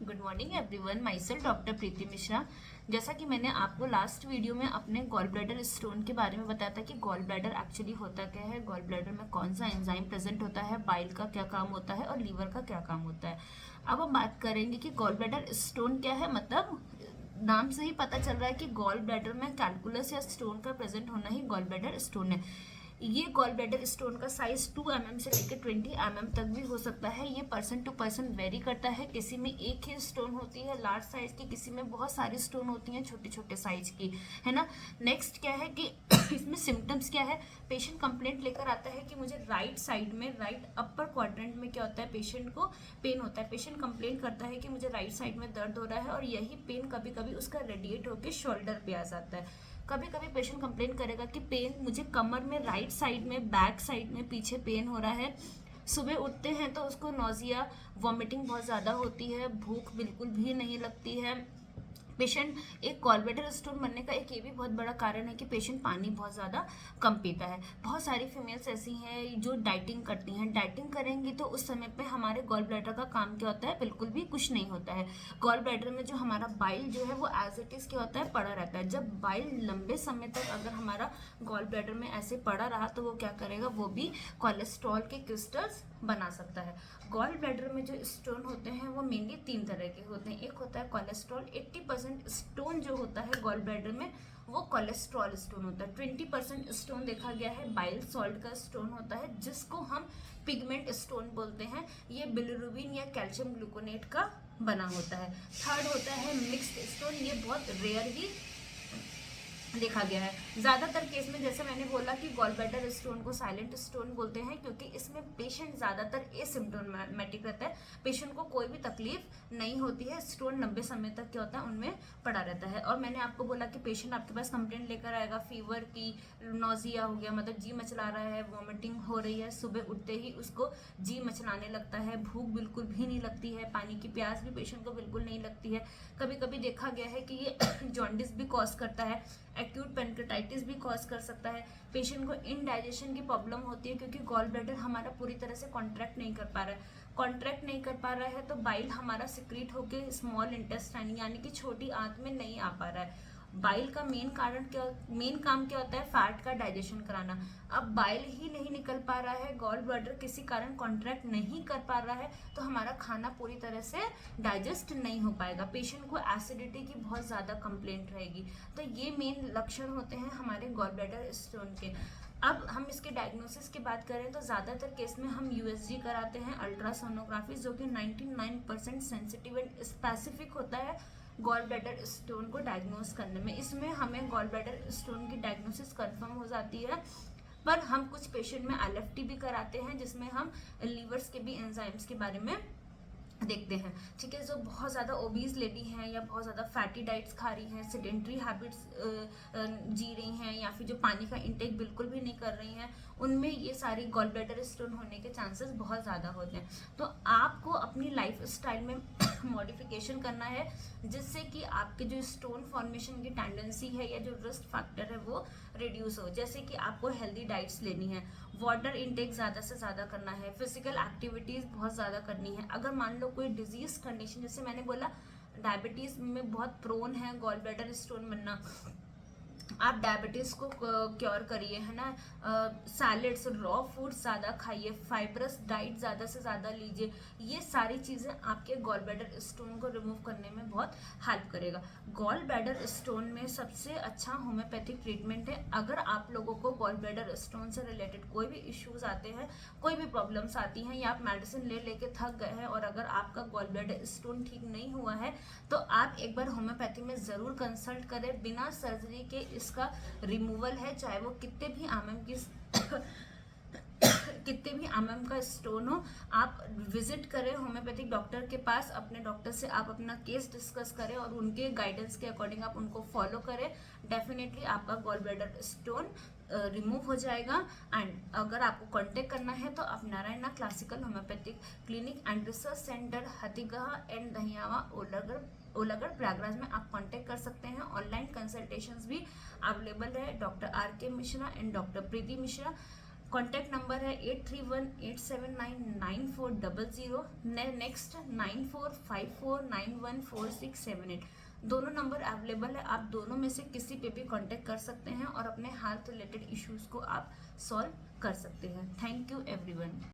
Good morning everyone, myself doctor Preeti Mishra. जैसा कि मैंने आपको लास्ट वीडियो में अपने गॉल ब्लैडर स्टोन के बारे में बताया था कि गॉल ब्लैडर एक्चुअली होता क्या है, गॉल ब्लैडर में कौन सा एंजाइम प्रेजेंट होता है, बाइल का क्या काम होता है और लीवर का क्या काम होता है। अब हम बात करेंगे कि गॉल ब्लैडर स्टोन क्या है। मतलब नाम से ही पता चल रहा है कि गॉल ब्लैडर में कैलकुलस या स्टोन का प्रेजेंट होना ही गॉल ब्लैडर स्टोन है। ये गॉल ब्लैडर स्टोन का साइज 2 mm से लेकर 20 mm तक भी हो सकता है। ये पर्सन टू पर्सन वेरी करता है। किसी में एक ही स्टोन होती है लार्ज साइज की, किसी में बहुत सारी स्टोन होती हैं छोटे छोटे साइज की, है ना। नेक्स्ट क्या है कि इसमें सिम्टम्स क्या है। पेशेंट कंप्लेंट लेकर आता है कि मुझे राइट साइड में, राइट अपर क्वाड्रेंट में क्या होता है, पेशेंट को पेन होता है। पेशेंट कंप्लेंट करता है कि मुझे राइट साइड में दर्द हो रहा है और यही पेन कभी कभी उसका रेडिएट होकर शोल्डर पे आ जाता है। कभी कभी पेशेंट कंप्लेन करेगा कि पेन मुझे कमर में, राइट साइड में, बैक साइड में, पीछे पेन हो रहा है। सुबह उठते हैं तो उसको नोजिया, वॉमिटिंग बहुत ज़्यादा होती है, भूख बिल्कुल भी नहीं लगती है। पेशेंट एक गॉल ब्लैडर स्टोन बनने का एक ये भी बहुत बड़ा कारण है कि पेशेंट पानी बहुत ज़्यादा कम पीता है। बहुत सारी फीमेल्स ऐसी हैं जो डाइटिंग करती हैं। डाइटिंग करेंगी तो उस समय पे हमारे गॉल ब्लैडर का काम क्या होता है, बिल्कुल भी कुछ नहीं होता है। गॉल ब्लैडर में जो हमारा बाइल जो है वो एज इट इज़ क्या होता है, पड़ा रहता है। जब बाइल लंबे समय तक अगर हमारा गॉल ब्लैडर में ऐसे पड़ा रहा तो वो क्या करेगा, वो भी कोलेस्ट्रॉल के क्रिस्टल्स बना सकता है। गॉल ब्लैडर में जो स्टोन होते हैं वो मेनली 3 तरह के होते हैं। एक होता है कोलेस्ट्रॉल। 80% स्टोन जो होता है गॉल ब्लैडर में वो कोलेस्ट्रॉल स्टोन होता है। 20% स्टोन देखा गया है बाइल सॉल्ट का स्टोन होता है, जिसको हम पिगमेंट स्टोन बोलते हैं। ये बिलिरुबिन या कैल्शियम ग्लूकोनेट का बना होता है। थर्ड होता है मिक्स्ड स्टोन। ये बहुत रेयर ही देखा गया है। ज़्यादातर केस में जैसे मैंने बोला कि गॉल ब्लैडर स्टोन को साइलेंट स्टोन बोलते हैं, क्योंकि इसमें पेशेंट ज़्यादातर एसिम्प्टोमेटिक रहता है। पेशेंट को कोई भी तकलीफ नहीं होती है। स्टोन लंबे समय तक क्या होता है, उनमें पड़ा रहता है। और मैंने आपको बोला कि पेशेंट आपके पास कंप्लेंट लेकर आएगा फीवर की, नोजिया हो गया, मतलब जी मचला रहा है, वॉमिटिंग हो रही है, सुबह उठते ही उसको जी मचलाने लगता है, भूख बिल्कुल भी नहीं लगती है, पानी की प्यास भी पेशेंट को बिल्कुल नहीं लगती है। कभी कभी देखा गया है कि ये जॉन्डिस भी कॉज करता है, एक्यूट पेनक्रेटाइटिस भी कॉज कर सकता है। पेशेंट को इनडाइजेशन की प्रॉब्लम होती है क्योंकि गॉल ब्लैडर हमारा पूरी तरह से कॉन्ट्रैक्ट नहीं कर पा रहा है। कॉन्ट्रैक्ट नहीं कर पा रहा है तो बाइल हमारा सिक्रीट होकर स्मॉल इंटेस्टाइन यानी कि छोटी आंत में नहीं आ पा रहा है। बाइल का मेन काम क्या होता है, फैट का डाइजेशन कराना। अब बाइल ही नहीं निकल पा रहा है, गॉल ब्लैडर किसी कारण कॉन्ट्रैक्ट नहीं कर पा रहा है, तो हमारा खाना पूरी तरह से डाइजेस्ट नहीं हो पाएगा। पेशेंट को एसिडिटी की बहुत ज़्यादा कंप्लेंट रहेगी। तो ये मेन लक्षण होते हैं हमारे गॉल ब्लैडर स्टोन के। अब हम इसके डायग्नोसिस की बात करें तो ज़्यादातर केस में हम यूएसजी कराते हैं, अल्ट्रासोनोग्राफी, जो कि 99% सेंसिटिव एंड स्पेसिफिक होता है गॉल ब्लैडर स्टोन को डायग्नोस करने में। इसमें हमें गॉल ब्लैडर स्टोन की डायग्नोसिस कंफर्म हो जाती है। पर हम कुछ पेशेंट में एलएफटी भी कराते हैं, जिसमें हम लीवर्स के भी एंजाइम्स के बारे में देखते हैं। ठीक है, जो बहुत ज़्यादा ओबीज लेडी हैं या बहुत ज़्यादा फैटी डाइट्स खा रही हैं, सेडेंट्री हैबिट्स जी रही हैं, या फिर जो पानी का इंटेक बिल्कुल भी नहीं कर रही हैं, उनमें ये सारी गॉल ब्लैडर स्टोन होने के चांसेस बहुत ज़्यादा होते हैं। तो आपको अपनी लाइफ स्टाइल में मॉडिफिकेशन करना है, जिससे कि आपके जो स्टोन फॉर्मेशन की टेंडेंसी है या जो रिस्क फैक्टर है वो रिड्यूस हो। जैसे कि आपको हेल्दी डाइट्स लेनी है, वाटर इंटेक ज़्यादा से ज़्यादा करना है, फिजिकल एक्टिविटीज़ बहुत ज़्यादा करनी है। अगर मान लो कोई डिजीज़ कंडीशन, जैसे मैंने बोला डायबिटीज़ में बहुत प्रोन है गॉल ब्लैडर स्टोन बनना, आप डायबिटीज़ को क्योर करिए, है ना। सैलेड्स, रॉ फूड्स ज़्यादा खाइए, फाइब्रस डाइट ज़्यादा से ज़्यादा लीजिए। ये सारी चीज़ें आपके गॉल ब्लैडर स्टोन को रिमूव करने में बहुत हेल्प करेगा। गॉल ब्लैडर स्टोन में सबसे अच्छा होम्योपैथिक ट्रीटमेंट है। अगर आप लोगों को गॉल ब्लैडर स्टोन से रिलेटेड कोई भी इश्यूज़ आते हैं, कोई भी प्रॉब्लम्स आती हैं, या आप मेडिसिन ले लेके थक गए हैं और अगर आपका गॉल ब्लैडर स्टोन ठीक नहीं हुआ है, तो आप एक बार होम्योपैथी में ज़रूर कंसल्ट करें। बिना सर्जरी के इसका रिमूवल है, चाहे वो कितने भी एमएम का स्टोन हो। आप विजिट करें होम्योपैथिक डॉक्टर के पास, अपने डॉक्टर से आप अपना केस डिस्कस करें और उनके गाइडेंस के अकॉर्डिंग आप उनको फॉलो करें। डेफिनेटली आपका गॉल ब्लैडर स्टोन रिमूव हो जाएगा। एंड अगर आपको कांटेक्ट करना है तो आप Narayana classical homoeopathic clinic and research centre, Hathigaha and Dahiyawa, Olagarh, Prayagraj में आप कांटेक्ट कर सकते हैं। ऑनलाइन कंसल्टेशंस भी अवेलेबल है, doctor R K Mishra and doctor Preeti Mishra. Contact number है 8318799400, नेक्स्ट 9454914678। दोनों नंबर अवेलेबल है, आप दोनों में से किसी पे भी कांटेक्ट कर सकते हैं और अपने हेल्थ रिलेटेड इश्यूज को आप सॉल्व कर सकते हैं। Thank you everyone.